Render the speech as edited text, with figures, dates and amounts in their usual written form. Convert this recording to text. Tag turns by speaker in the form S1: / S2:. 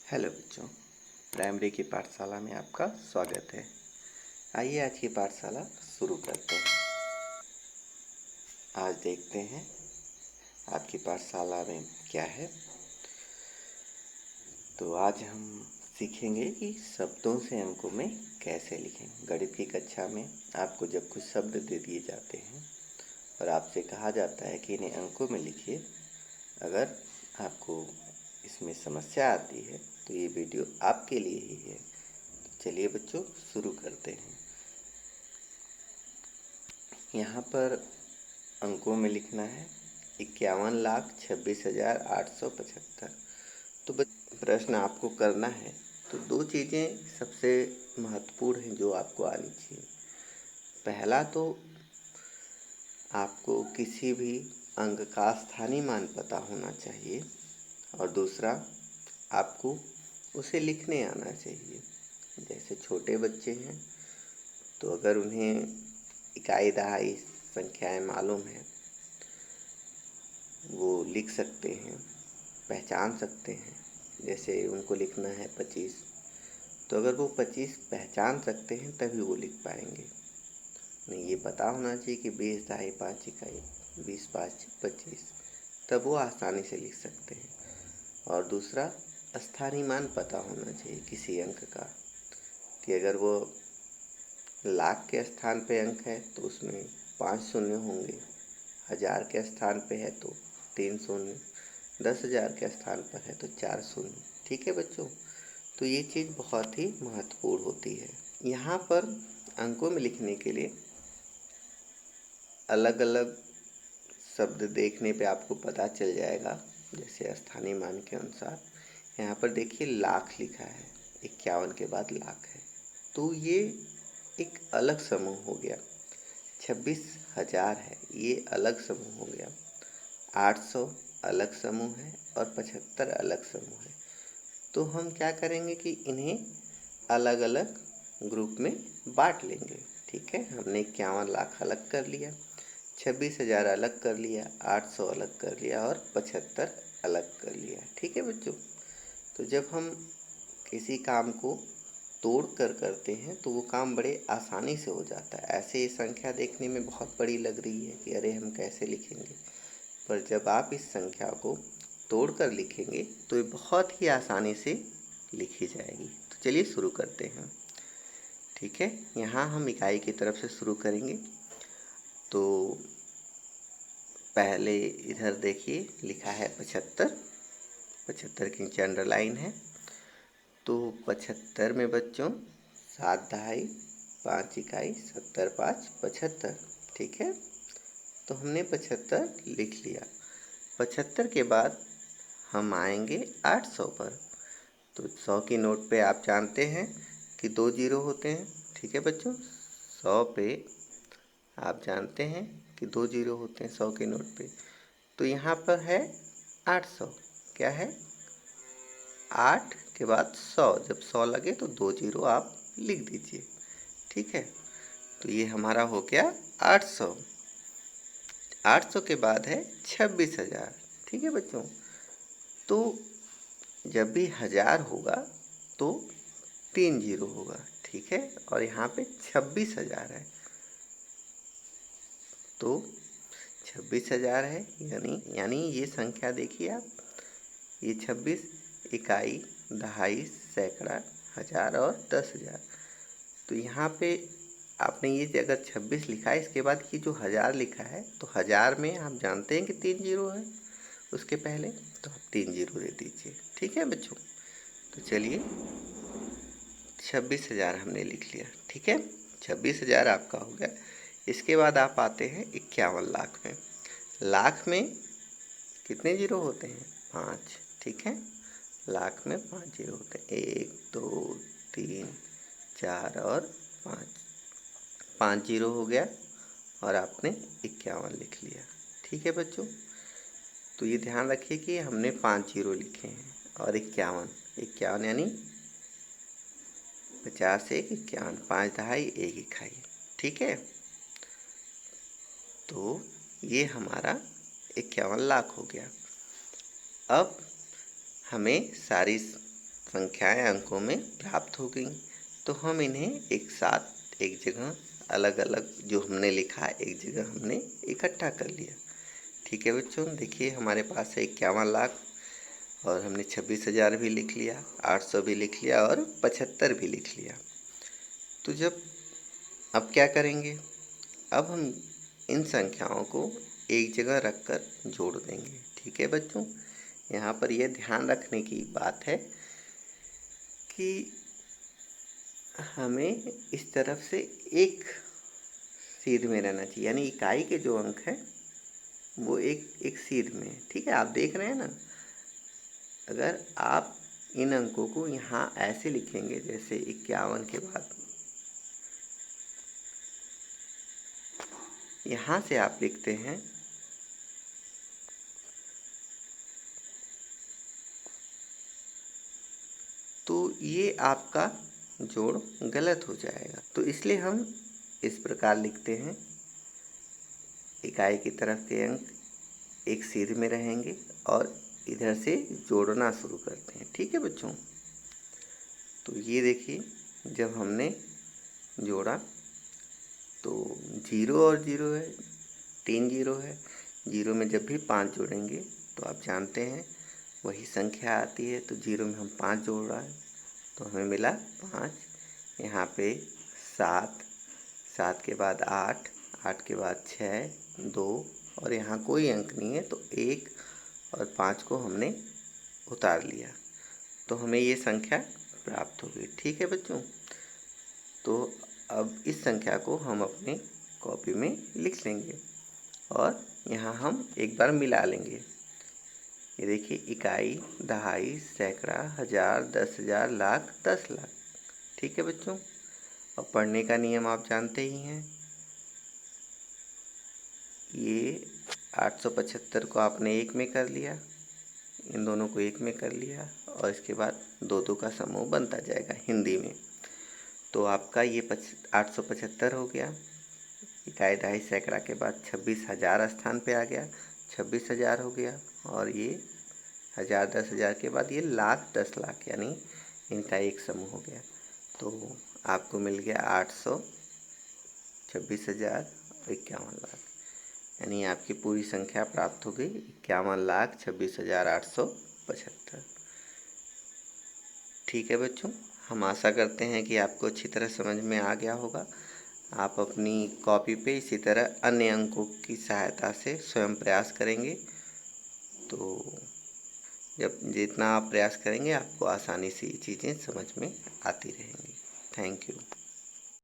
S1: Hello बच्चों, primary की पाठशाला में आपका स्वागत है। आइए आज की पाठशाला शुरू करते हैं। आज देखते हैं आपकी पाठशाला में क्या है। तो आज हम सीखेंगे कि शब्दों से अंकों में कैसे लिखें। गणित की कक्षा में आपको जब कुछ शब्द दे दिए जाते हैं और आपसे कहा जाता है कि इन्हें अंकों में लिखिए, अगर आपको इसमें समस्या आती है तो ये वीडियो आपके लिए ही है। चलिए बच्चों शुरू करते हैं। यहाँ पर अंकों में लिखना है 51,26,875। तो प्रश्न आपको करना है तो दो चीज़ें सबसे महत्वपूर्ण हैं जो आपको आनी चाहिए। पहला तो आपको किसी भी अंक का स्थानीय मान पता होना चाहिए और दूसरा आपको उसे लिखने आना चाहिए। जैसे छोटे बच्चे हैं तो अगर उन्हें इकाई दहाई संख्याएं मालूम है, वो लिख सकते हैं, पहचान सकते हैं। जैसे उनको लिखना है 25, तो अगर वो 25 पहचान सकते हैं तभी वो लिख पाएंगे। उन्हें ये पता होना चाहिए कि 20 दहाई 5 इकाई, 20 5 25, तब वो आसानी से लिख सकते हैं। और दूसरा स्थानीय मान पता होना चाहिए किसी अंक का, कि अगर वो लाख के स्थान पे अंक है तो उसमें 5 शून्य होंगे, 1000 के स्थान पे है तो 3 शून्य, 10,000 के स्थान पर है तो 4 शून्य। ठीक है बच्चों, तो ये चीज़ बहुत ही महत्वपूर्ण होती है। यहाँ पर अंकों में लिखने के लिए अलग अलग शब्द देखने पे आपको पता चल जाएगा। जैसे स्थानीय मान के अनुसार यहाँ पर देखिए लाख लिखा है, 51 के बाद लाख है, तो ये एक अलग समूह हो गया। 26,000 है, ये अलग समूह हो गया। 800 अलग समूह है और 75 अलग समूह है। तो हम क्या करेंगे कि इन्हें अलग अलग ग्रुप में बांट लेंगे। ठीक है, हमने 51 लाख अलग कर लिया, 26,000 अलग कर लिया, 800 अलग कर लिया और 75 अलग कर लिया। ठीक है बच्चों, तो जब हम किसी काम को तोड़ कर करते हैं तो वो काम बड़े आसानी से हो जाता है। ऐसे ये संख्या देखने में बहुत बड़ी लग रही है कि अरे हम कैसे लिखेंगे, पर जब आप इस संख्या को तोड़ कर लिखेंगे तो ये बहुत ही आसानी से लिखी जाएगी। तो चलिए शुरू करते हैं। ठीक है, यहाँ हम इकाई की तरफ से शुरू करेंगे। तो पहले इधर देखिए लिखा है 75, 75 के नीचे अंडरलाइन है। तो 75 में बच्चों 7 दहाई 5 इकाई 70 5 75। ठीक है, तो हमने 75 लिख लिया। 75 के बाद हम आएंगे 800 पर। तो 100 की नोट पे आप जानते हैं कि 2 जीरो होते हैं। ठीक है बच्चों, 100 पे आप जानते हैं कि 2 जीरो होते हैं 100 के नोट पे। तो यहाँ पर है 800। क्या है? 8 के बाद 100, जब 100 लगे तो 2 जीरो आप लिख दीजिए। ठीक है, तो ये हमारा हो गया 800। 800 के बाद है 26,000। ठीक है बच्चों, तो जब भी 1000 होगा तो 3 जीरो होगा। ठीक है, और यहाँ पे 26,000 है, तो 26,000 है, यानी ये संख्या देखिए आप, ये 26 इकाई दहाई सैकड़ा हजार और 10,000। तो यहाँ पे आपने ये अगर 26 लिखा है, इसके बाद ये जो 1000 लिखा है, तो 1000 में आप जानते हैं कि 3 जीरो है उसके पहले, तो आप 3 जीरो दे दीजिए। ठीक है बच्चों, तो चलिए 26,000 हमने लिख लिया। ठीक है, 26,000 आपका हो गया। इसके बाद आप आते हैं 51 लाख में। लाख में कितने जीरो होते हैं? 5। ठीक है, लाख में 5 जीरो होते हैं, 1 2 3 4 और 5, 5 जीरो हो गया और आपने 51 लिख लिया। ठीक है बच्चों, तो ये ध्यान रखिए कि हमने 5 जीरो लिखे हैं और 51, 51 यानी 50 1 51, 5 दहाई 1 इकाई। ठीक है, तो ये हमारा 51 लाख हो गया। अब हमें सारी संख्याएं अंकों में प्राप्त हो गई। तो हम इन्हें एक साथ एक जगह अलग अलग जो हमने लिखा एक जगह हमने इकट्ठा कर लिया। ठीक है बच्चों, देखिए हमारे पास है 51 लाख और हमने 26,000 भी लिख लिया, 800 भी लिख लिया और 75 भी लिख लिया। तो अब क्या करेंगे, अब हम इन संख्याओं को एक जगह रखकर जोड़ देंगे। ठीक है बच्चों, यहाँ पर यह ध्यान रखने की बात है कि हमें इस तरफ से एक सीध में रहना चाहिए, यानी इकाई के जो अंक हैं वो एक सीध में है। ठीक है, आप देख रहे हैं ना, अगर आप इन अंकों को यहाँ ऐसे लिखेंगे, जैसे 51 के बाद यहाँ से आप लिखते हैं तो ये आपका जोड़ गलत हो जाएगा। तो इसलिए हम इस प्रकार लिखते हैं, इकाई की तरफ के अंक एक सीध में रहेंगे और इधर से जोड़ना शुरू करते हैं। ठीक है बच्चों, तो ये देखिए जब हमने जोड़ा तो 0 और 0 है, 3 0 है। 0 में जब भी 5 जोड़ेंगे तो आप जानते हैं वही संख्या आती है। तो 0 में हम 5 जोड़ रहा है तो हमें मिला 5। यहाँ पे 7, 7 के बाद 8, 8 के बाद 6, 2 और यहाँ कोई अंक नहीं है तो 1 और 5 को हमने उतार लिया तो हमें ये संख्या प्राप्त हो गई। ठीक है बच्चों, तो अब इस संख्या को हम अपनी कॉपी में लिख लेंगे और यहाँ हम एक बार मिला लेंगे। ये देखिए, इकाई, दहाई, सैकड़ा, हजार, 10,000, लाख, 10 लाख। ठीक है बच्चों, और पढ़ने का नियम आप जानते ही हैं। ये 875 को आपने एक में कर लिया, इन दोनों को एक में कर लिया और इसके बाद 2 का समूह बनता जाएगा हिंदी में। तो आपका ये 875 हो गया। इकाई, दहाई, सैकड़ा के बाद 26,000 स्थान पे आ गया, 26,000 हो गया और ये 1000, 10,000 के बाद ये लाख, 10 लाख, यानी इनका एक समूह हो गया। तो आपको मिल गया 800, 26,000 और 51 लाख, यानी आपकी पूरी संख्या प्राप्त हो गई 51,26,875। ठीक है बच्चों, हम आशा करते हैं कि आपको अच्छी तरह समझ में आ गया होगा। आप अपनी कॉपी पे इसी तरह अन्य अंकों की सहायता से स्वयं प्रयास करेंगे तो जब जितना आप प्रयास करेंगे आपको आसानी से ये चीज़ें समझ में आती रहेंगी। Thank you.